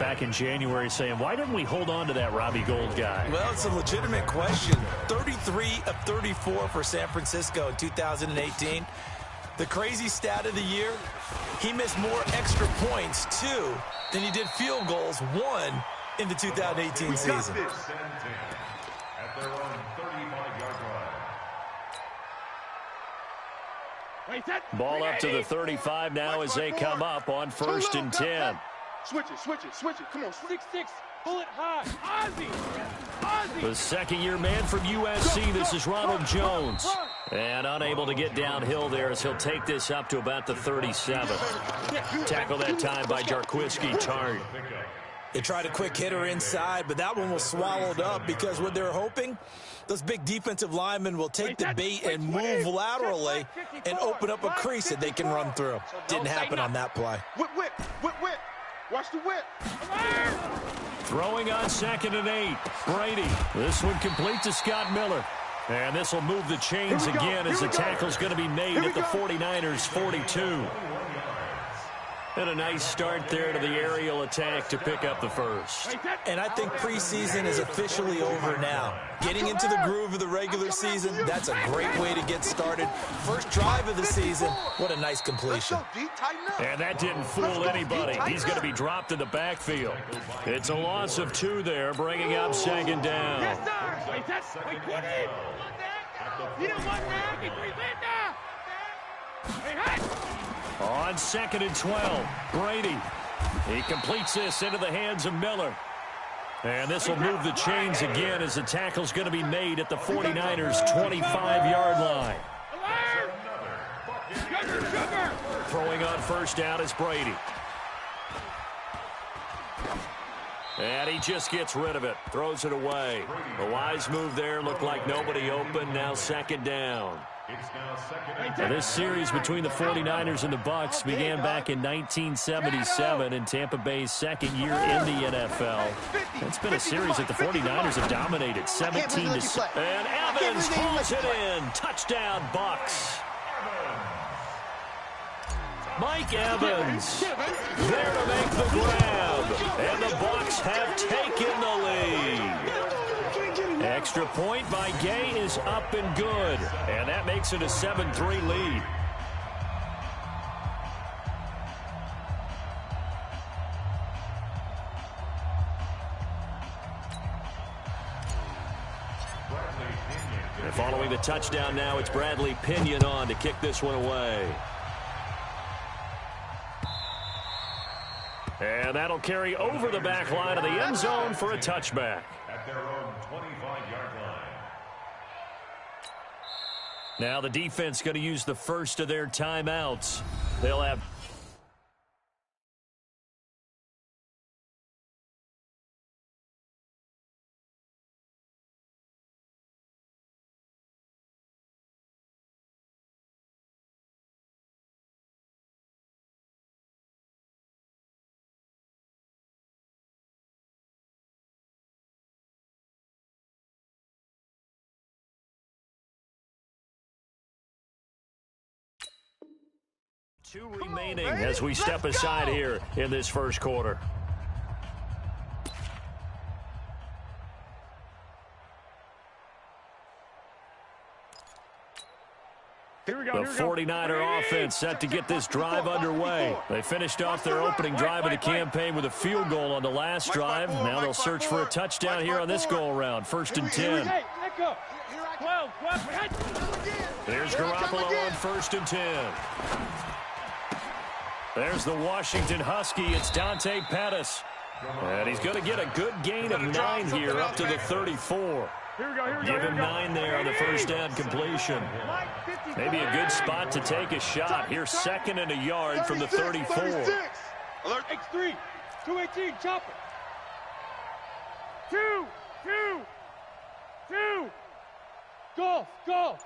back in January saying, why didn't we hold on to that Robbie Gould guy? Well, it's a legitimate question. 33 of 34 for San Francisco in 2018. The crazy stat of the year, he missed more extra points, 2, than he did field goals, 1, in the 2018 season. At their own 35-yard line. Ball up to the 35 now as they come up on 1st and 10. Switch it. Come on, 6-6. Pull it high. Ozzie. The second-year man from USC, this is Ronald Jones. And unable to get downhill there as he'll take this up to about the 37. Tackle that time by Jarquiski Tartt. They tried a quick hitter inside, but that one was swallowed up because what they're hoping, those big defensive linemen will take the bait and move laterally and open up a crease that they can run through. Didn't happen on that play. Whip. Watch the whip. Throwing on 2nd and 8. Brady. This one complete to Scott Miller. And this will move the chains again as the tackle's going to be made at the 49ers' 42. And a nice start there to the aerial attack to pick up the first. And I think preseason is officially over now. Getting into the groove of the regular season, that's a great way to get started. First drive of the season, what a nice completion. And that didn't fool anybody. He's going to be dropped in the backfield. It's a loss of 2 there, bringing up 2nd down. Yes, sir. Wait, get in. You don't want that. On 2nd and 12, Brady. He completes this into the hands of Miller. And this will move the chains again as the tackle's going to be made at the 49ers' 25-yard line. Sugar. Throwing on 1st down is Brady. And he just gets rid of it. Throws it away. A wise move there. Looked like nobody open. Now 2nd down. Now this series between the 49ers and the Bucs began back in 1977 in Tampa Bay's 2nd year in the NFL. It's been a series that the 49ers have dominated 17-7. And Evans pulls it in. Touchdown, Bucs. Mike Evans there to make the grab. And the Bucs have taken the lead. Extra point by Gay is up and good. And that makes it a 7-3 lead. And following the touchdown now, it's Bradley Pinion on to kick this one away. And that'll carry over the back line of the end zone for a touchback. At their own 25-yard line. Now the defense going to use the first of their timeouts. They'll have two remaining as we step aside here in this first quarter. The 49er offense set to get this drive underway. They finished off their opening drive of the campaign with a field goal on the last drive. Now they'll search for a touchdown here on this go-around. 1st and 10. There's Garoppolo on 1st and 10. There's the Washington Husky. It's Dante Pettis. And he's going to get a good gain of 9 here up to the 34. Give him 9 there on the first down completion. Maybe a good spot to take a shot. Here 2nd and a yard from the 34. Alert X3. 218. Chop it. 2. Golf.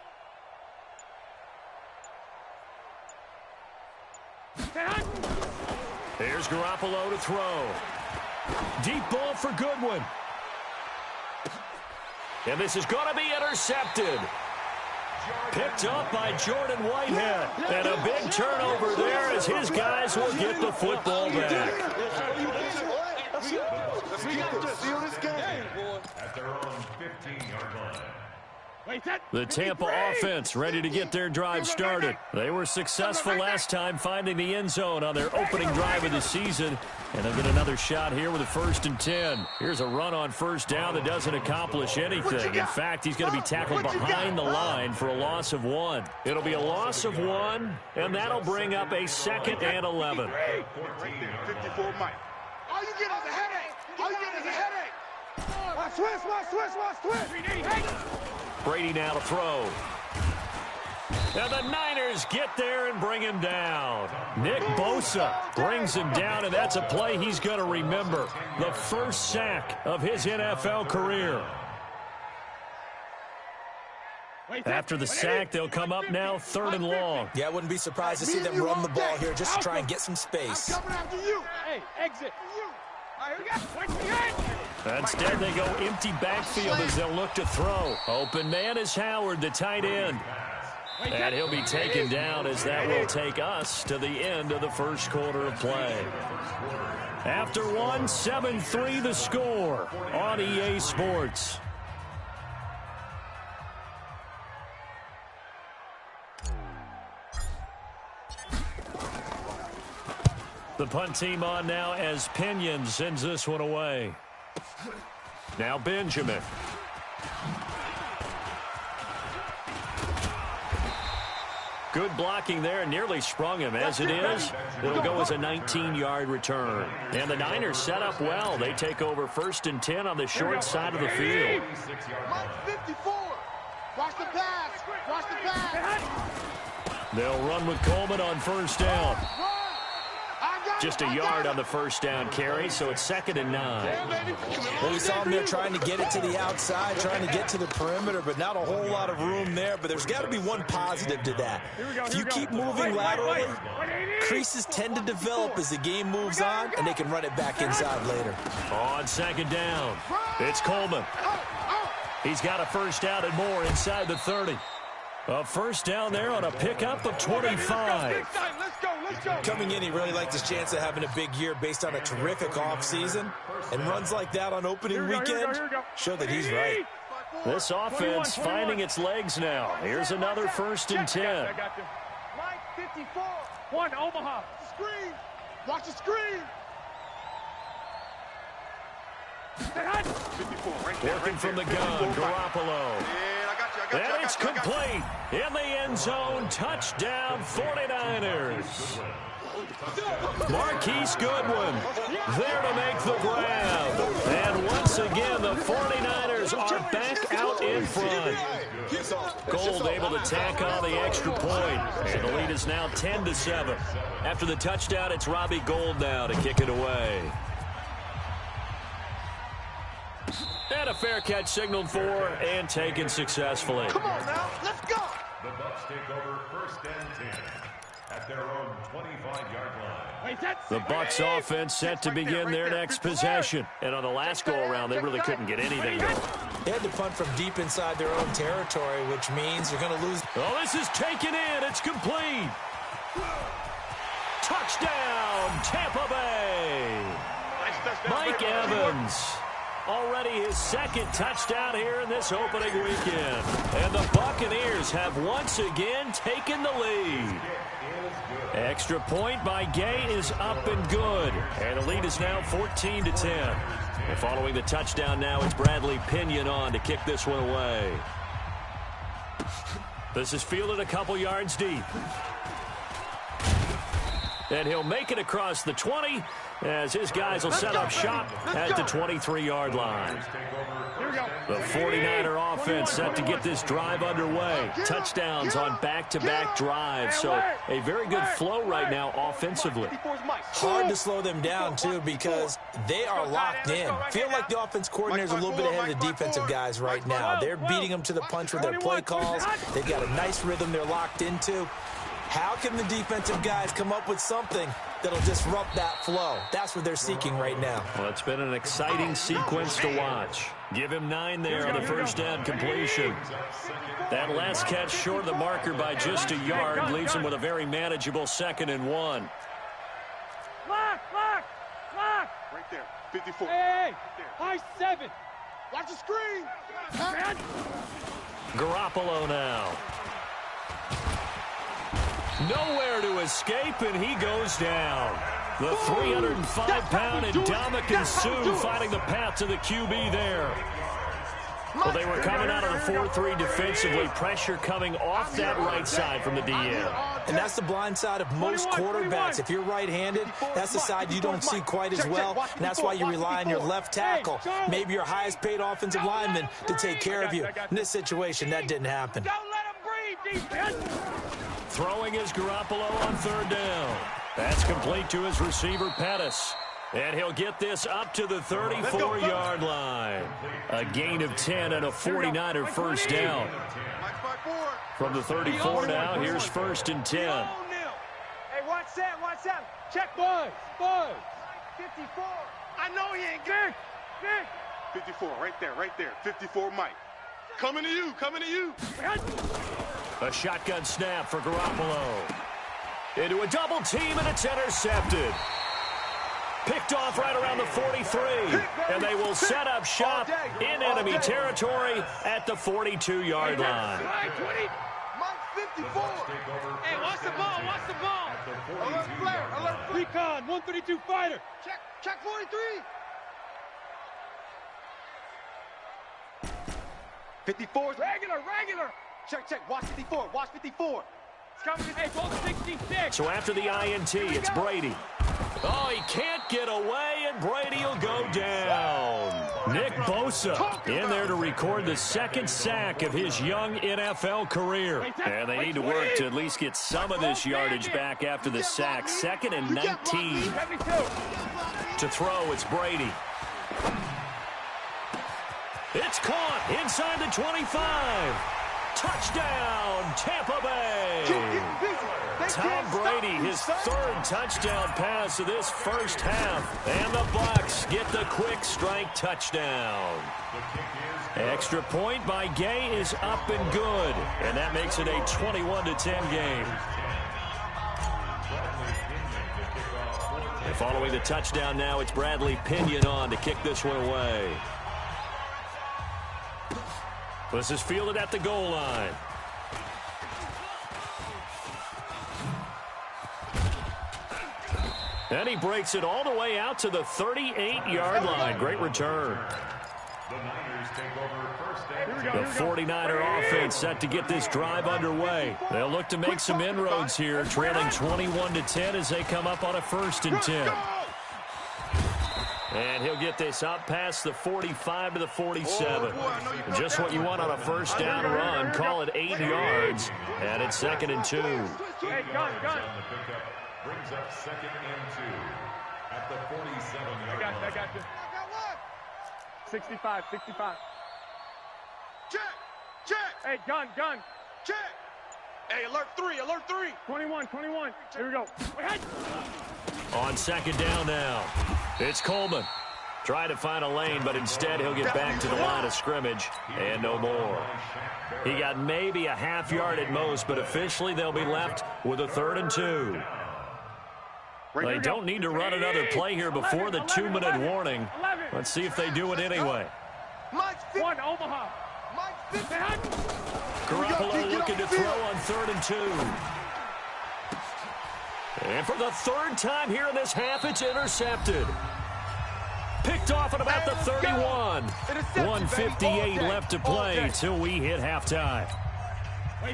Here's Garoppolo to throw. Deep ball for Goodwin. And this is going to be intercepted. Picked up by Jordan Whitehead. And a big turnover there as his guys will get the football back. Let's keep this. Seal this game. At their own 15-yard line. The Tampa offense ready to get their drive started. They were successful last time finding the end zone on their opening drive of the season. And they'll get another shot here with a 1st and 10. Here's a run on first down that doesn't accomplish anything. In fact, he's going to be tackled behind the line for a loss of 1. It'll be a loss of 1, and that'll bring up a 2nd and 11. Right there, 54 Mike. All you get is a headache. All you get is a headache. Watch twist. Brady now to throw. And the Niners get there and bring him down. Nick Bosa brings him down, and that's a play he's going to remember. The first sack of his NFL career. After the sack, they'll come up now 3rd and long. Yeah, I wouldn't be surprised to see them run the ball here just to try and get some space. I'm coming after you. Hey, exit. Instead, they go empty backfield as they'll look to throw. Open man is Howard, the tight end. And he'll be taken down as that will take us to the end of the first quarter of play. After 1, 7-3 the score on EA Sports. The punt team on now as Pinion sends this one away. Now Benjamin. Good blocking there, nearly sprung him. As it is, it'll go as a 19-yard return. And the Niners set up well. They take over 1st and 10 on the short side of the field. Mike 54. Watch the pass. Watch the pass. They'll run with Coleman on first down. Just a yard on the first down carry, so it's 2nd and 9. Well, we saw him there trying to get it to the outside, trying to get to the perimeter, but not a whole lot of room there. But there's got to be one positive to that. If you keep moving laterally, creases tend to develop as the game moves on, and they can run it back inside later. On 2nd down, it's Coleman. He's got a first down and more inside the 30. A first down there on a pickup of 25. Coming in, he really liked his chance of having a big year based on a terrific offseason. And runs like that on opening weekend show that he's right. This offense finding its legs now. Here's another 1st and 10. Mike 54. 1 Omaha. Screen. Watch the screen. Working from the gun, Garoppolo. And it's complete. In the end zone, touchdown 49ers. Marquise Goodwin there to make the grab. And once again, the 49ers are back out in front. Gold able to tack on the extra point. And the lead is now 10-7. After the touchdown, it's Robbie Gould now to kick it away. And a fair catch signaled for and taken successfully. Come on now, let's go. The Bucs take over 1st and 10 at their own 25-yard line. The Bucs offense set to begin their next possession. And on the last go-around, they really couldn't get anything going. They had to punt from deep inside their own territory, which means they're going to lose. Oh, this is taken in. It's complete. Touchdown, Tampa Bay. Mike Evans. Already his 2nd touchdown here in this opening weekend. And the Buccaneers have once again taken the lead. Extra point by Gay is up and good. And the lead is now 14-10. And following the touchdown now, it's Bradley Pinion on to kick this one away. This is fielded a couple yards deep. And he'll make it across the 20 as his guys will set up shop at the 23-yard line. The 49er offense set to get this drive underway. Touchdowns on back-to-back drives. So a very good flow right now offensively. Hard to slow them down, too, because they are locked in. Feel like the offense coordinator's a little bit ahead of the defensive guys right now. They're beating them to the punch with their play calls. They've got a nice rhythm they're locked into. How can the defensive guys come up with something that'll disrupt that flow? That's what they're seeking right now. Well, it's been an exciting sequence to watch. Give him 9 there on the first down completion. That last catch short of the marker by just a yard leaves him with a very manageable 2nd and 1. there. 54. Hey, high 7. Watch the screen. Garoppolo now. Nowhere to escape, and he goes down. The 305-pound Ndamukong Suh finding the path to the QB there. Well, they were coming out of the 4-3 defensively. Pressure coming off that right side from the DN. And that's the blind side of most quarterbacks. If you're right-handed, that's the side you don't see quite as well. And that's why you rely on your left tackle, maybe your highest-paid offensive lineman, to take care of you. In this situation, that didn't happen. Don't let him breathe, defense. Throwing is Garoppolo on 3rd down. That's complete to his receiver, Pettis. And he'll get this up to the 34-yard line. A gain of 10 and a 49er first down. From the 34 now, here's 1st and 10. Hey, watch that. Check boys. 54. I know he ain't good. 54, right there. 54, Mike. Coming to you. A shotgun snap for Garoppolo. Into a double team, and it's intercepted. Picked off right around the 43, and they will set up shop in enemy territory at the 42-yard line. Mike 54. Hey, watch the ball. Alert flare. Recon, 132 fighter. Check 43. 54's regular. Check. Watch 54. It's coming. Hey, ball 66. So after the INT, it's Brady. Oh, he can't get away, and Brady will go down. Nick Bosa in there to record the 2nd sack of his young NFL career. And they need to work to at least get some of this yardage back after the sack. 2nd and 19. To throw, it's Brady. It's caught inside the 25. Touchdown, Tampa Bay. Tom Brady, his 3rd touchdown pass of this first half. And the Bucs get the quick strike touchdown. Extra point by Gay is up and good. And that makes it a 21-10 game. And following the touchdown now, it's Bradley Pinion on to kick this one away. This is fielded at the goal line. And he breaks it all the way out to the 38-yard line. Great return. The 49er offense set to get this drive underway. They'll look to make some inroads here, trailing 21-10 as they come up on a 1st and 10. And he'll get this up past the 45 to the 47. Just what you want on a 1st down run. Call it 8 yards. And it's 2nd and 2. Hey, gun. Brings up 2nd and 2 at the 47-yard line. I got you. 65. Check. Hey, gun. Check. Hey, alert 3. 21. Here we go. On 2nd down now, it's Coleman. Trying to find a lane, but instead he'll get back to the line of scrimmage and no more. He got maybe a half yard at most, but officially they'll be left with a 3rd and 2. They don't need to run another play here before the 2-minute warning. Let's see if they do it anyway. 1, Omaha. Garoppolo looking to throw on 3rd and 2. And for the 3rd time here in this half, it's intercepted. Picked off at about the 31. 1:58 left to play till we hit halftime.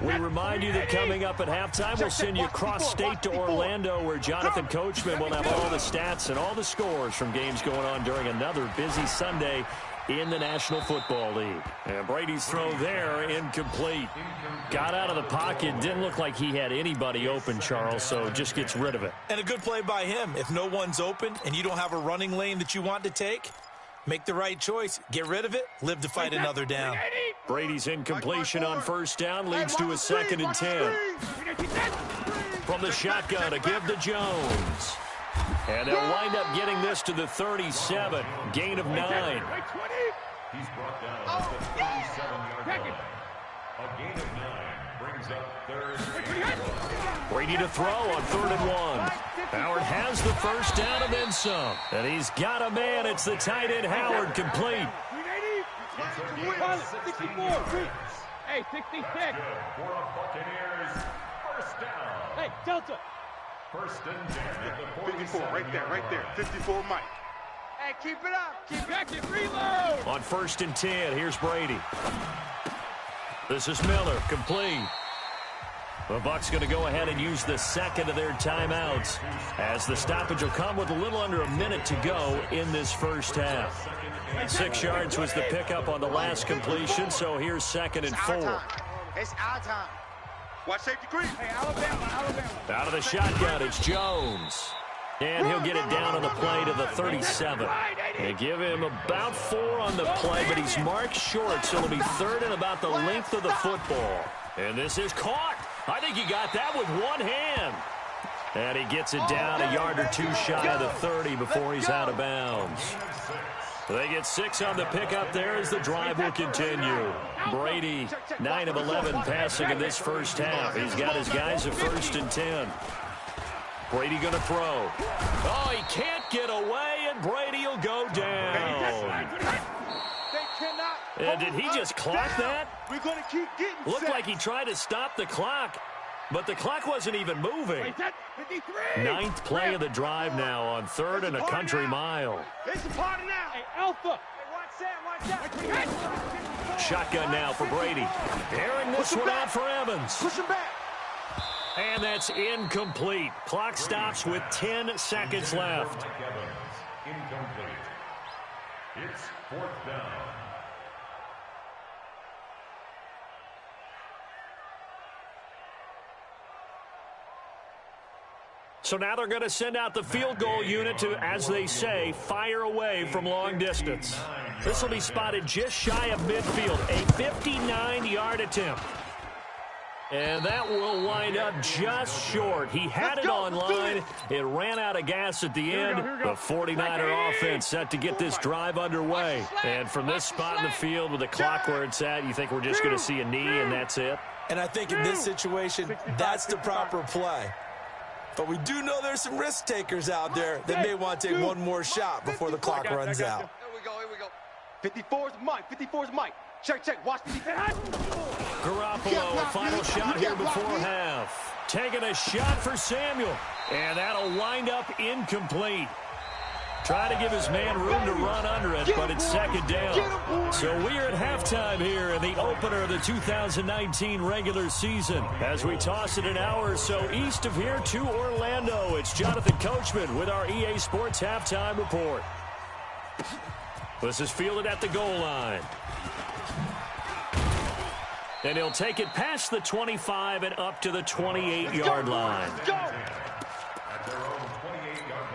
We remind you that coming up at halftime, we'll send you cross-state to Orlando, where Jonathan Coachman will have all the stats and all the scores from games going on during another busy Sunday in the National Football League. And Brady's throw there, incomplete. Got out of the pocket, didn't look like he had anybody open, Charles, so just gets rid of it. And a good play by him. If no one's open and you don't have a running lane that you want to take, make the right choice. Get rid of it. Live to fight another down. Brady's incompletion on 1st down leads to a 2nd and 10. From the shotgun, a give to Jones. And they'll wind up getting this to the 37. Gain of 9. He's brought down at the 37-yard line. A gain of 9. brings up third. Brady to throw on 3rd and 1. Howard has the first down and then some. And he's got a man. It's the tight end Howard, complete. 64. Hey, 66. For a Buccaneers first down. Hey, Delta. First and 10 at the 54, right there. 54, Mike. Hey, keep it up. Keep back and reload. On 1st and 10, here's Brady. This is Miller, complete. The Bucs going to go ahead and use the second of their timeouts as the stoppage will come with a little under a minute to go in this first half. 6 yards was the pickup on the last completion, so here's 2nd and 4. It's our time. Watch safety green. Hey, Alabama. Out of the shotgun, it's Jones. And he'll get it down on the play to the 37. They give him about 4 on the play, but he's marked short, so it'll be 3rd and about the length of the football. And this is caught. I think he got that with one hand. And he gets it down a yard or 2 shy of the 30 before he's out of bounds. They get 6 on the pickup there as the drive will continue. Brady, 9 of 11 passing in this first half. He's got his guys at 1st and 10. Brady going to throw. Oh, he can't get away, and Brady will go down. And did he just clock that? We're going to keep getting Looked like he tried to stop the clock, but the clock wasn't even moving. 9th play of the drive now on 3rd and a country mile. It's a party now. Hey, Alpha. Hey, watch that. Shotgun now for Brady. Airing this one out for Evans. Push him back. And that's incomplete. Clock stops with 10 seconds left. Incomplete. It's 4th down. So now they're going to send out the field goal unit to, as they say, fire away from long distance. This will be spotted just shy of midfield, a 59-yard attempt. And that will wind up just short. He had it on line. It ran out of gas at the end. The 49er offense set to get this drive underway. And from this spot in the field with the clock where it's at, you think we're just going to see a knee and that's it? And I think in this situation, that's the proper play. But we do know there's some risk takers out there that may want to take one more shot before the clock runs out. Here we go. 54's Mike. Check. Watch the defense. Garoppolo, a final shot here before half. Taking a shot for Samuel. And that'll wind up incomplete. Trying to give his man room to run under it, but it's 2nd down. So we're at halftime here in the opener of the 2019 regular season. As we toss it an hour or so east of here to Orlando, it's Jonathan Coachman with our EA Sports Halftime Report. This is fielded at the goal line. And he'll take it past the 25 and up to the 28-yard line. At their own 28-yard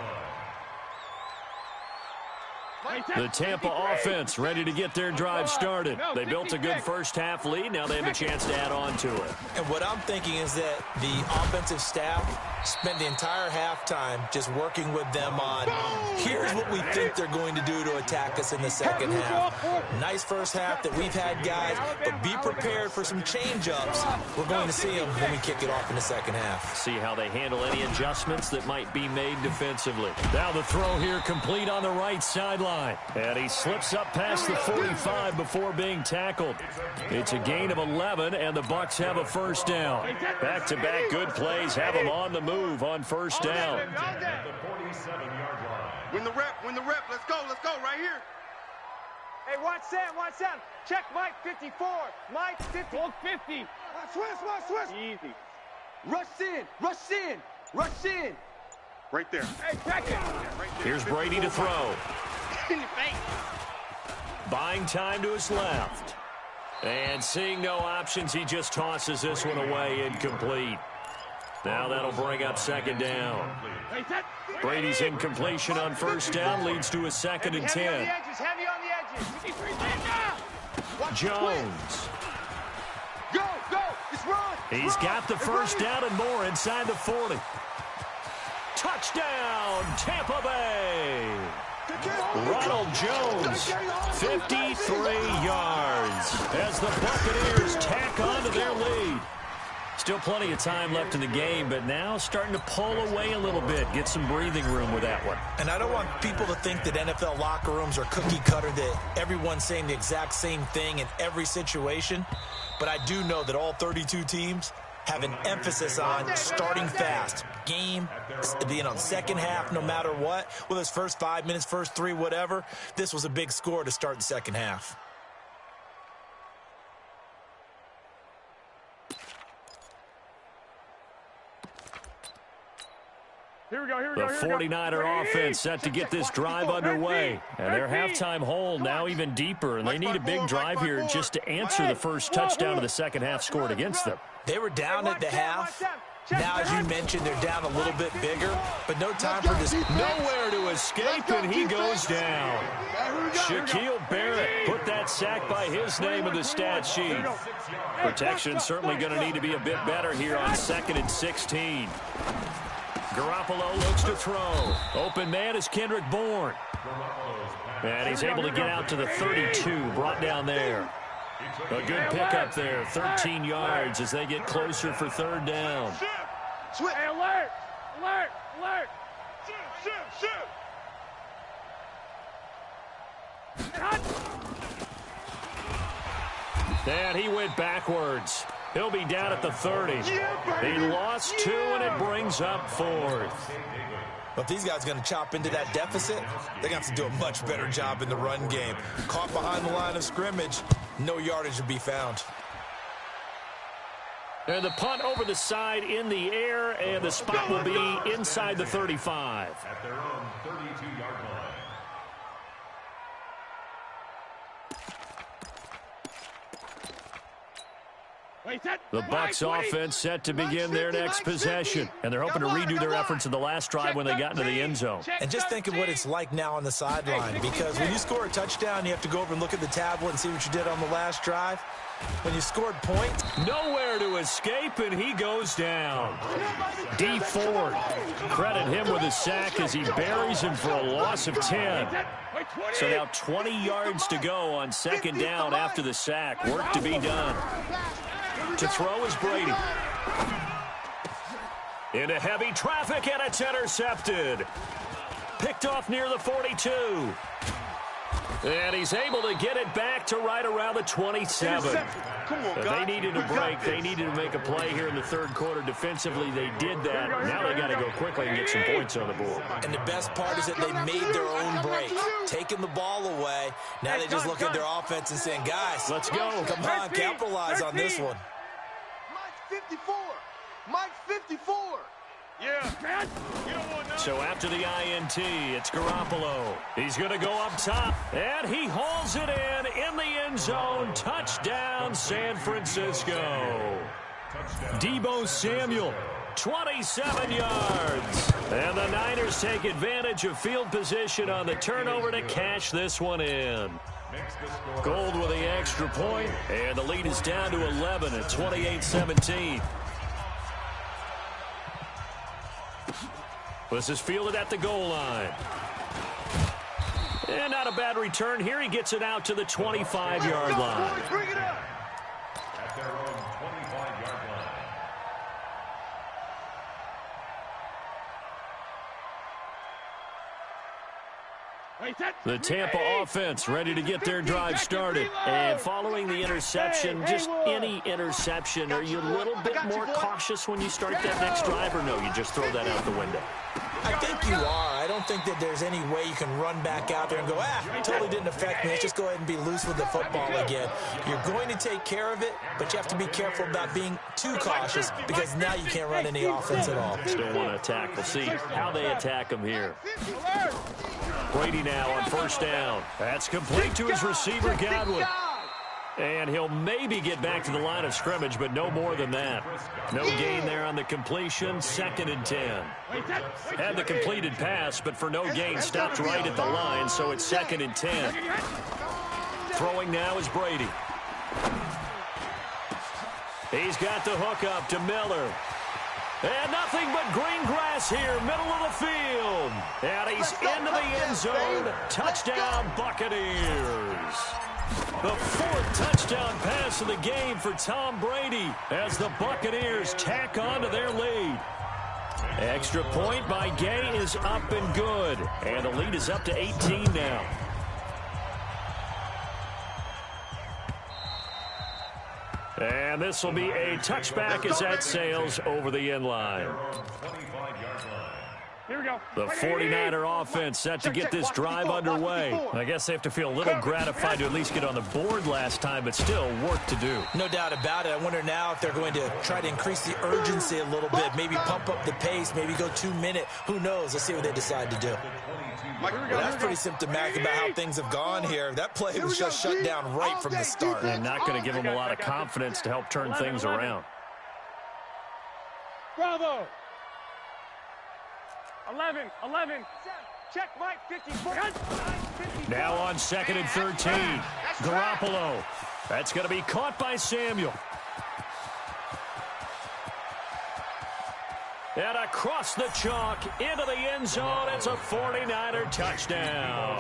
line. The Tampa offense ready to get their drive started. They built a good first half lead. Now they have a chance to add on to it. And what I'm thinking is that the offensive staff spent the entire halftime just working with them on, here's what we think they're going to do to attack us in the second half. Nice first half that we've had, guys, but be prepared for some change-ups. We're going to see them when we kick it off in the second half. See how they handle any adjustments that might be made defensively. Now the throw here complete on the right sideline. And he slips up past the 45 before being tackled. It's a gain of 11, and the Bucs have a first down. Back-to-back good plays have them on the move on first down. At the 47-yard line. Win the rep. Let's go right here. Hey, watch Sam. Check Mike 54. Mike 50. 50. Switch. Easy. Rush in. Right there. Hey, check it. Here's Brady to throw. In your face. Buying time to his left. And seeing no options, he just tosses this one away incomplete. Now that'll bring up 2nd down. Brady's incompletion on first down leads to a 2nd and 10. Heavy on the edges. Jones. Go. It's run. He's got the first down and more inside the 40. Touchdown, Tampa Bay. Ronald Jones, 53 yards as the Buccaneers tack on to their lead. Still plenty of time left in the game, but now starting to pull away a little bit. Get some breathing room with that one. And I don't want people to think that NFL locker rooms are cookie cutter, that everyone's saying the exact same thing in every situation. But I do know that all 32 teams have an emphasis on starting fast. Game, being on second half no matter what. Whether it's first 5 minutes, first 3, whatever. This was a big score to start the second half. The 49er offense set to get this drive underway. And their halftime hole now even deeper, and they need a big drive here just to answer the first touchdown of the second half scored against them. They were down at the half. Now, as you mentioned, they're down a little bit bigger, but no time for this. Nowhere to escape, and he goes down. Shaquille Barrett put that sack by his name in the stat sheet. Protection certainly going to need to be a bit better here on 2nd and 16. Garoppolo looks to throw. Open man is Kendrick Bourne. And he's able to get out to the 32, brought down there. A good pickup there, 13 yards as they get closer for 3rd down. Hey, alert! Alert! Alert! Shoot! And he went backwards. He'll be down at the 30. He lost 2, and it brings up 4th. But if these guys are going to chop into that deficit, they're going to have to do a much better job in the run game. Caught behind the line of scrimmage, no yardage to be found. And the punt over the side in the air, and the spot will be inside the 35. At their own 32-yard line. The Bucs offense set to begin their next possession, and they're hoping to redo their efforts in the last drive when they got into the end zone. And just think of what it's like now on the sideline, because when you score a touchdown, you have to go over and look at the tablet and see what you did on the last drive. When you scored points, nowhere to escape, and he goes down. D. Ford, credit him with a sack as he buries him for a loss of 10. So now 20 yards to go on 2nd down after the sack. Work to be done. To throw is Brady. Into heavy traffic, and it's intercepted. Picked off near the 42. And he's able to get it back to right around the 27. They needed a break. They needed to make a play here in the 3rd quarter. Defensively, they did that. Now they got to go quickly and get some points on the board. And the best part is that they made their own break. Taking the ball away. Now they just look at their offense and saying, guys, let's go. Come on, capitalize on this one. Mike's 54. Mike's 54. Yeah, man. You don't want none. So after the INT, it's Garoppolo. He's going to go up top, and he hauls it in the end zone. Touchdown, San Francisco. Deebo Samuel, 27 yards. And the Niners take advantage of field position on the turnover to cash this one in. Gold with the extra point, and the lead is down to 11 at 28-17. This is fielded at the goal line. And not a bad return here. He gets it out to the 25-yard line. Bring it up. At their own 25-yard line. The Tampa offense ready to get their drive started. And following the interception, just any interception, are you a little bit more cautious when you start that next drive, or no, you just throw that out the window? I think you are. I don't think that there's any way you can run back out there and go, totally didn't affect me. Let's just go ahead and be loose with the football again. You're going to take care of it, but you have to be careful about being too cautious because now you can't run any offense at all. Still want to attack. We'll see how they attack him here. Brady now on 1st down. That's complete to his receiver, Godwin. And he'll maybe get back to the line of scrimmage, but no more than that. No gain there on the completion, 2nd and 10. Had the completed pass, but for no gain, stopped right at the line, so it's 2nd and 10. Throwing now is Brady. He's got the hook up to Miller. And nothing but green grass here, middle of the field. And he's into the end zone. Touchdown, Buccaneers. The 4th touchdown pass of the game for Tom Brady as the Buccaneers tack on to their lead. Extra point by Gay is up and good. And the lead is up to 18 now. And this will be a touchback as that sails over the end line. Here we go. The 49er offense set to get this drive underway. I guess they have to feel a little gratified to at least get on the board last time, but still work to do. No doubt about it. I wonder now if they're going to try to increase the urgency a little bit, maybe pump up the pace, maybe go 2-minute. Who knows? Let's see what they decide to do. Well, that's pretty symptomatic about how things have gone here. That play was just shut down right from the start. And not going to give them a lot of confidence to help turn things around. Bravo. 11. Check Mike, 54. Now on 2nd and 13. Garoppolo. That's going to be caught by Samuel. And across the chalk into the end zone. It's a 49er touchdown.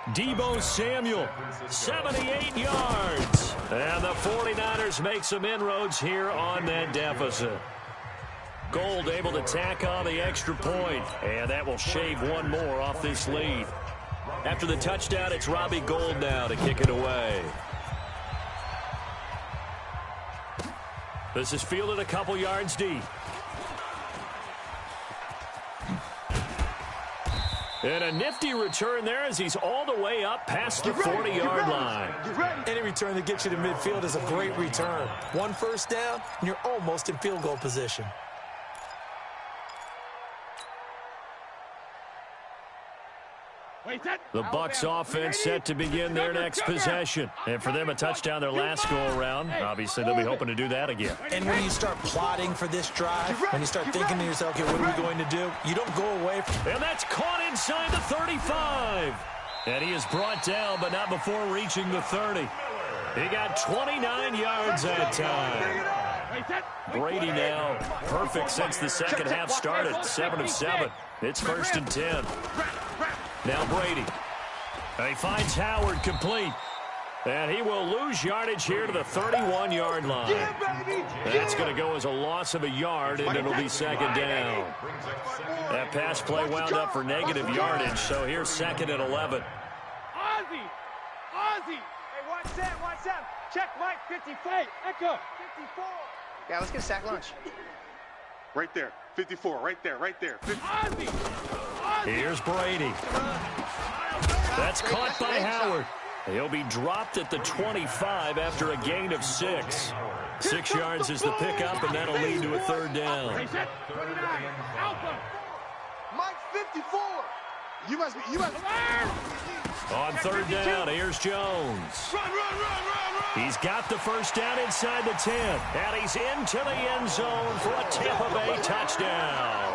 Deebo Samuel, 78 yards. And the 49ers make some inroads here on that deficit. Gold able to tack on the extra point, and that will shave one more off this lead. After the touchdown, it's Robbie Gould now to kick it away. This is fielded a couple yards deep. And a nifty return there as he's all the way up past the 40-yard line. Any return that gets you to midfield is a great return. 1 first down, and you're almost in field goal position. The Bucs offense set to begin their next possession. And for them, a touchdown their last go-around. Obviously, they'll be hoping to do that again. And when you start plotting for this drive, when you start thinking to yourself, okay, what are we going to do? You don't go away from... And that's caught inside the 35. And he is brought down, but not before reaching the 30. He got 29 yards that time. Brady now perfect since the second half started. 7 of 7. It's 1st and 10. Now Brady. And he finds Howard complete. And he will lose yardage here to the 31-yard line. That's going to go as a loss of a yard, and it'll be 2nd down. That pass play wound up for negative yardage, so here's 2nd and 11. Ozzy! Hey, watch that. Check Mike, 54. Echo, 54. Yeah, let's get a sack lunch. Right there. 54. Right there. Ozzy! Here's Brady. That's caught by Howard. He'll be dropped at the 25 after a gain of 6. 6 yards is the pickup, and that'll lead to a 3rd down. Mike 54. You must be. On 3rd down, here's Jones. Run. He's got the first down inside the 10. And he's into the end zone for a Tampa Bay touchdown.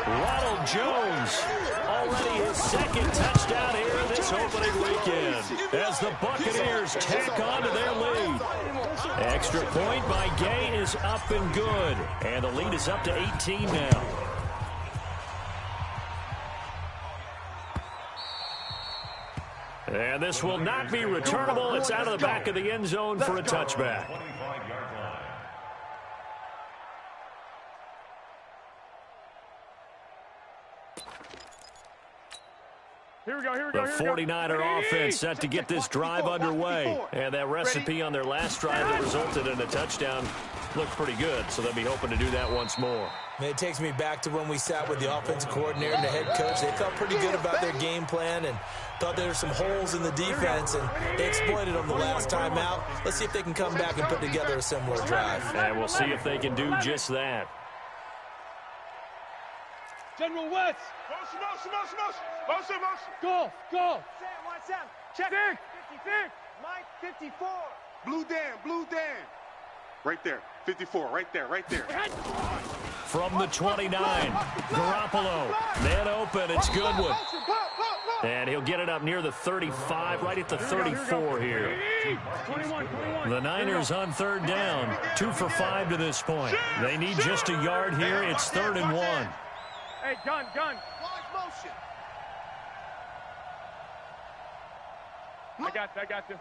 Ronald Jones, already his 2nd touchdown here this opening weekend, as the Buccaneers tack on to their lead. Extra point by Gay is up and good, and the lead is up to 18 now. And this will not be returnable. It's out of the back of the end zone for a touchback. Here we go. The 49er offense set to get this drive underway. And that recipe on their last drive that resulted in a touchdown looked pretty good, so they'll be hoping to do that once more. And it takes me back to when we sat with the offensive coordinator and the head coach. They felt pretty good about their game plan and thought there were some holes in the defense, and they exploited them the last time out. Let's see if they can come back and put together a similar drive. And we'll see if they can do just that. General West. Motion. Go. Sam. Check. 56. Mike, 54. Blue Dan. Right there. 54. Right there. From the 29, Garoppolo. Man open, it's Goodwin. And he'll get it up near the 35, right at the 34 here. 21. The Niners on 3rd down, 2 for 5 to this point. They need just a yard here. It's 3rd and 1. Hey, gun. I got this.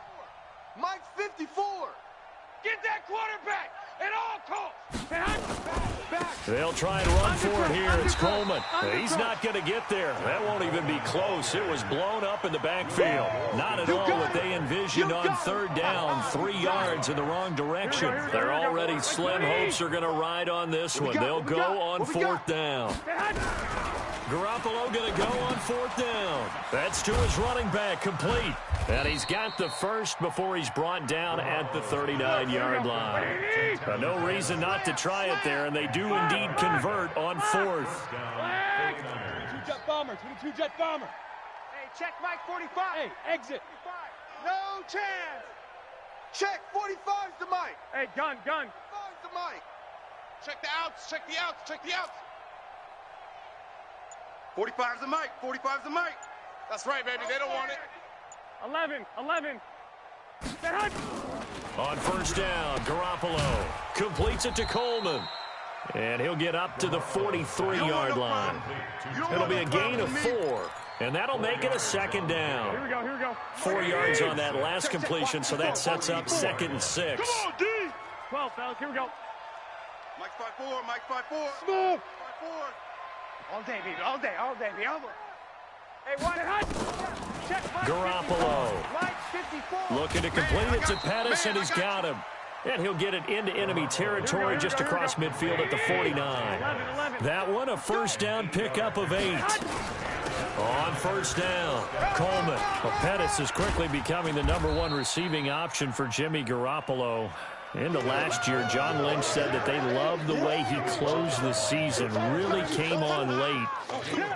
Mike's 54. Get that quarterback at all costs. They'll try and run for it here. It's Coleman. He's not going to get there. That won't even be close. It was blown up in the backfield. Not at all what they envisioned on third down. 3 yards in the wrong direction. They're already slim hopes are going to ride on this one. They'll go on fourth down. Garoppolo going to go on fourth down. That's to his running back, complete. And he's got the first before he's brought down at the 39-yard line. No reason not to try it there, and they do indeed convert on fourth. 22-jet bomber, 22-jet bomber. Hey, check Mike 45. Hey, exit. No chance. Check 45's the Mike. Hey, gun. 45's the Mike. Check the outs. Check the outs. Check the outs. 45's the Mike. 45's the Mike. That's right, baby. They don't want it. 11. On first down, Garoppolo completes it to Coleman. And he'll get up to the 43-yard line. It'll be a gain of 4. And that'll make it a second down. Here we go. 4 yards on that last completion, so that sets up 2nd and 6. Come on, D. 12, fellas. Here we go. Mike's 5'4". Mike's 5'4". Smooth. 5'4". All day, baby. All day. Hey, one. Check Mike Garoppolo 54. Mike 54. looking to complete it to Pettis, and he's got him. And he'll get it into enemy territory just across midfield at the 49. That one, a first down pickup of 8. On first down, Coleman. Pettis is quickly becoming the #1 receiving option for Jimmy Garoppolo. Into last year, John Lynch said that they loved the way he closed the season, really came on late.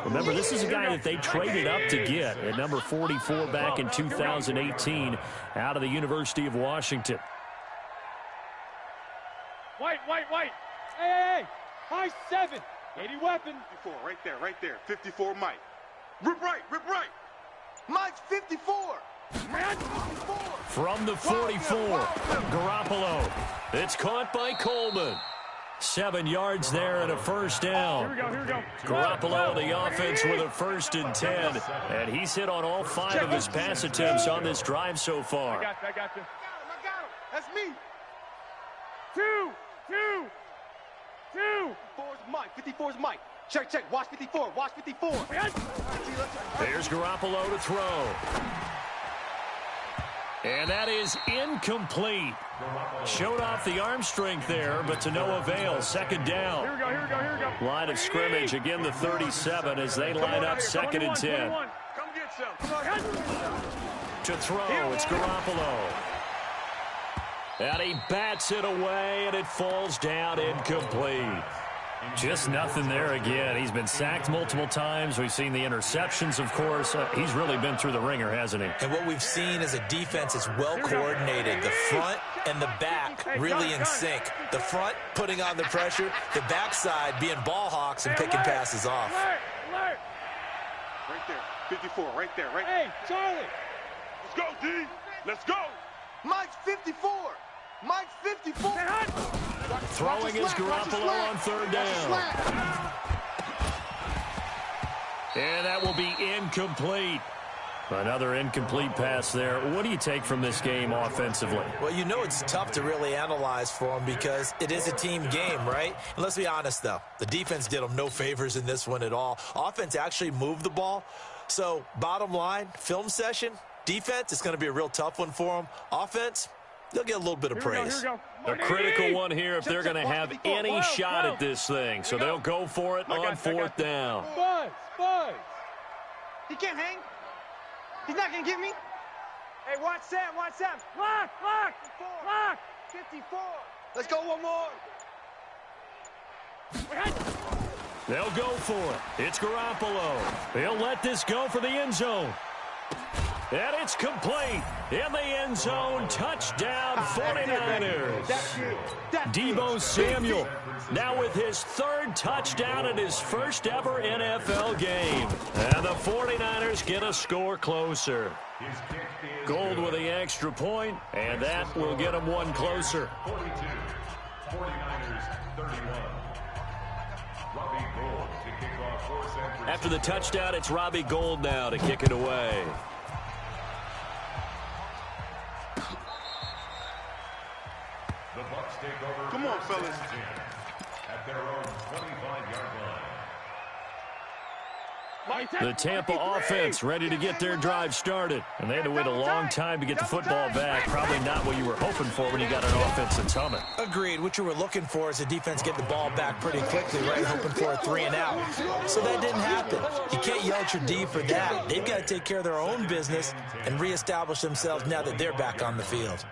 Remember, this is a guy that they traded up to get at number 44 back in 2018 out of the University of Washington. White. Hey. High 7. 80 weapon. 54, right there. 54 Mike. Rip right. Mike's 54. From the 44, Garoppolo. It's caught by Coleman. 7 yards there and a first down. Here we go. Garoppolo, the offense with a 1st and 10. And he's hit on all 5 of his pass attempts on this drive so far. I got you. I got him. That's me. 2. 54's Mike. 54's Mike. Check. Watch 54. There's Garoppolo to throw. And that is incomplete. Showed off the arm strength there, but to no avail. 2nd down. Here we go. Line of scrimmage, again the 37 as they line up 2nd and 10. Come get some. To throw, it's Garoppolo. And he bats it away, and it falls down incomplete. Just nothing there again. He's been sacked multiple times. We've seen the interceptions, of course. He's really been through the ringer, hasn't he? And what we've seen is a defense that's well coordinated. The front and the back really in sync. The front putting on the pressure, the backside being ball hawks and picking passes off. Alert. Right there. 54, right there. Hey, Charlie. Let's go, D. Let's go. Mike's 54. Mike's 54. Throwing is Garoppolo on 3rd down. And that will be incomplete. Another incomplete pass there. What do you take from this game offensively? Well, you know it's tough to really analyze for them because it is a team game, right? And let's be honest, though. The defense did them no favors in this one at all. Offense actually moved the ball. So, bottom line, film session, defense, it's going to be a real tough one for them. Offense, they'll get a little bit of praise. A critical one here if they're going to have any shot at this thing. So they'll go for it on 4th down. Buzz. He can't hang. He's not going to get me. Hey, watch Sam. Lock. 54. Let's go one more. They'll go for it. It's Garoppolo. He'll let this go for the end zone. And it's complete. In the end zone, touchdown 49ers. Deebo Samuel now with his 3rd touchdown in his first ever NFL game. And the 49ers get a score closer. Gold with the extra point, and that will get them one closer. 42. 49ers 31. Robbie Gould to kick off for San Francisco. After the touchdown, it's Robbie Gould now to kick it away. Come on, fellas. At their own 25-yard line. The Tampa offense ready to get their drive started. And they had to wait a long time to get the football back. Probably not what you were hoping for when you got an offense that's humming. Agreed. What you were looking for is the defense get the ball back pretty quickly, right? Hoping for a 3 and out. So that didn't happen. You can't yell at your D for that. They've got to take care of their own business and reestablish themselves now that they're back on the field.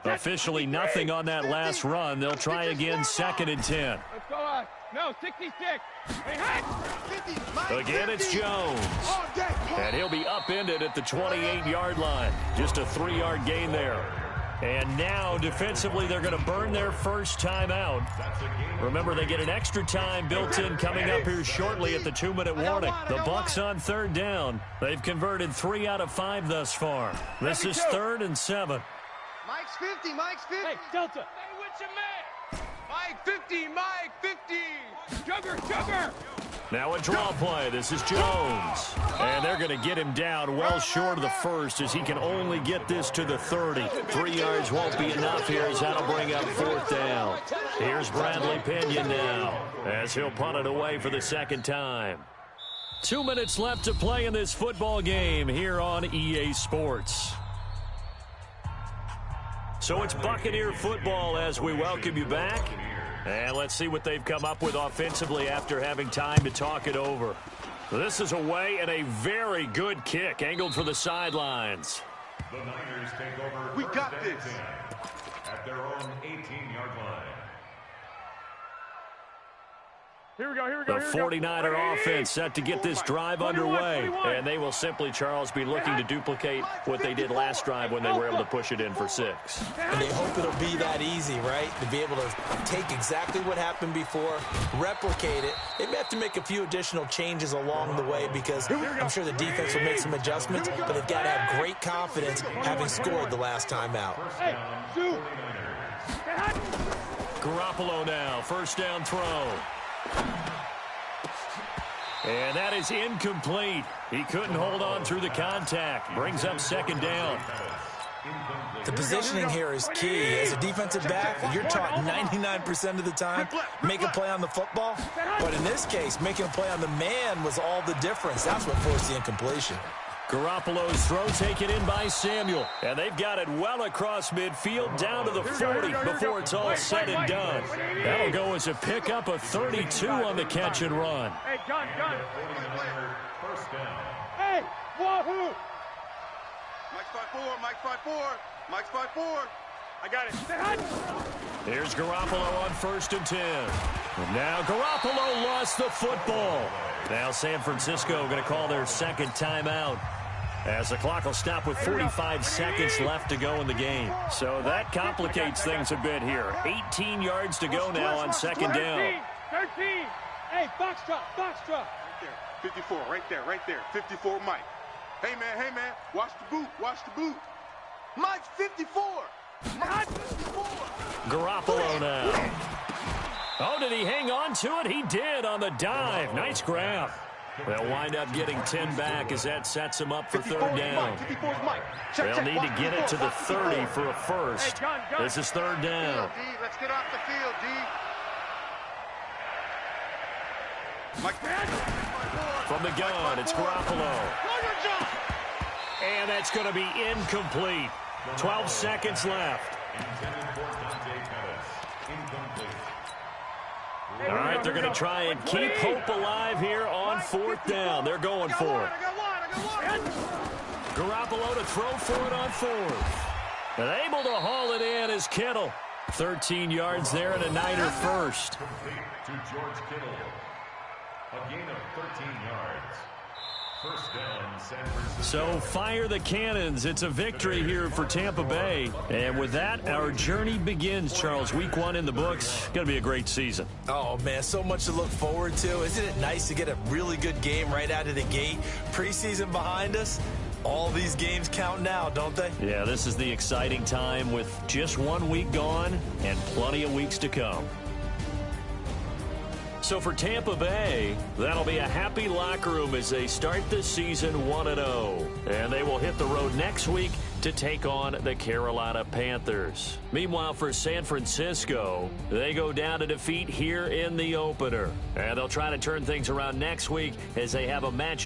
Officially nothing on that last run. They'll try again, 2nd and 10. Let's go on. No, 66. Again, it's Jones. And he'll be upended at the 28-yard line. Just a 3-yard gain there. And now, defensively, they're going to burn their first timeout. Remember, they get an extra time built in coming up here shortly at the 2-minute warning. The Bucs on 3rd down. They've converted 3 out of 5 thus far. This is 3rd and 7. Mike's 50, Mike's 50. Hey, Delta. Hey, what's your man? Mike 50, Mike 50. Sugar. Now a draw play. This is Jones. And they're going to get him down well short of the first as he can only get this to the 30. 3 yards won't be enough here as that'll bring up 4th down. Here's Bradley Pinion now as he'll punt it away for the 2nd time. 2 minutes left to play in this football game here on EA Sports. So it's Buccaneer football as we welcome you back. And let's see what they've come up with offensively after having time to talk it over. This is away and a very good kick angled for the sidelines. The Niners take over. We got this. At their own 18-yard line. Here we go. The 49er offense set to get this drive underway. And they will simply, Charles, be looking to duplicate what they did last drive when they were able to push it in for 6. And they hope it'll be that easy, right? To be able to take exactly what happened before, replicate it. They may have to make a few additional changes along the way because I'm sure the defense will make some adjustments, but they've got to have great confidence having scored the last time out. Hey, shoot. Garoppolo now, 1st down throw. And that is incomplete. He couldn't hold on through the contact. Brings up 2nd down. The positioning here is key. As a defensive back, you're taught 99% of the time, make a play on the football. But in this case, making a play on the man was all the difference. That's what forced the incompletion. Garoppolo's throw taken in by Samuel. And they've got it well across midfield down to the 40 before it's all said and done. That'll go as a pickup of 32 on the catch and run. Hey, gun. First down. Hey, wahoo. Mike's 5'4", Mike's 5'4". I got it. Here's Garoppolo on 1st and 10. And now Garoppolo lost the football. Now San Francisco going to call their 2nd timeout, as the clock will stop with 45 seconds left to go in the game. So that complicates things a bit here. 18 yards to go now on 2nd down. 13. Hey, box drop. Right there, 54, right there. 54, Mike. Hey, man, watch the boot. Mike's 54. Mike's 54. Garoppolo now. Oh, did he hang on to it? He did on the dive. Nice grab. They'll wind up getting 10 back as that sets them up for 3rd down. They'll need to get it to the 30 for a first. This is 3rd down. Let's get off the field, D. From the gun, it's Garoppolo. And that's going to be incomplete. 12 seconds left. All right, they're going to try and keep hope alive here on 4th down. They're going for it. Garoppolo to throw for it on 4th. And able to haul it in is Kittle. 13 yards there and a Niner first. To George Kittle. A gain of 13 yards. First down, San Francisco. So fire the cannons. It's a victory here for Tampa Bay. And with that, our journey begins, Charles. Week 1 in the books. Going to be a great season. Oh, man, so much to look forward to. Isn't it nice to get a really good game right out of the gate? Preseason behind us. All these games count now, don't they? Yeah, this is the exciting time with just 1 week gone and plenty of weeks to come. So for Tampa Bay, that'll be a happy locker room as they start the season 1-0. And they will hit the road next week to take on the Carolina Panthers. Meanwhile, for San Francisco, they go down to defeat here in the opener. And they'll try to turn things around next week as they have a match